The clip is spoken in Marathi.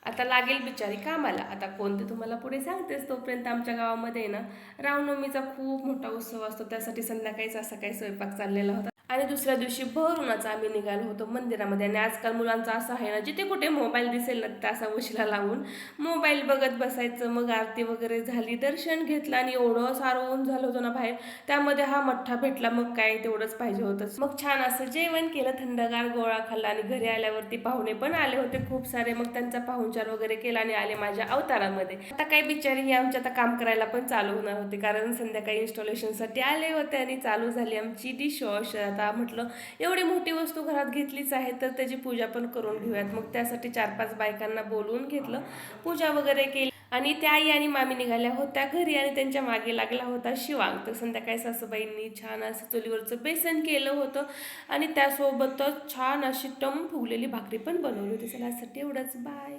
आता लागेल बिचारी कामाला. आता कोणते तुम्हाला पुढे सांगतेच. तोपर्यंत आमच्या गावामध्ये आहे ना रामनवमीचा खूप मोठा उत्सव असतो. त्यासाठी संध्याकाळीच असा काही स्वयंपाक चाललेला होता आणि दुसऱ्या दिवशी भरूनच आम्ही निघालो होतो मंदिरामध्ये. आणि आजकाल मुलांचा असं आहे ना, जिथे कुठे मोबाईल दिसेल ना त्या असा उशीला लावून मोबाईल बघत बसायचं. मग आरती वगैरे झाली, दर्शन घेतलं आणि एवढं सारं ऊन झालं होतं ना बाहेर. त्यामध्ये हा मठ्ठा भेटला, मग काय तेवढंच पाहिजे होतं. मग छान असं जेवण केलं, थंडगार गोळा खाल्ला आणि घरी आल्यावरती पाहुणे पण आले होते खूप सारे. मग त्यांचा पाहुणचार वगैरे केला आणि आले माझ्या अवतारामध्ये. आता काही बिचारी ही आमच्या आता काम करायला पण चालू होणार होते, कारण संध्याकाळी इन्स्टॉलेशनसाठी आले होते आणि चालू झाली आमची डिशवॉश. आता म्हटलं एवढी मोठी वस्तू घरात घेतलीच आहे तर त्याची पूजा पण करून घेऊयात. मग त्यासाठी 4-5 बायकांना बोलवून घेतलं, पूजा वगैरे केली आणि त्या आई आणि मामी निघाल्या होत्या घरी आणि त्यांच्या मागे लागला होता शिवांग. तर संध्याकाळी सासूबाईंनी छान असं चुलीवरचं बेसन केलं होतं आणि त्यासोबतच छान अशी टम फुगलेली भाकरी पण बनवली होती. चला, एवढंच, बाय.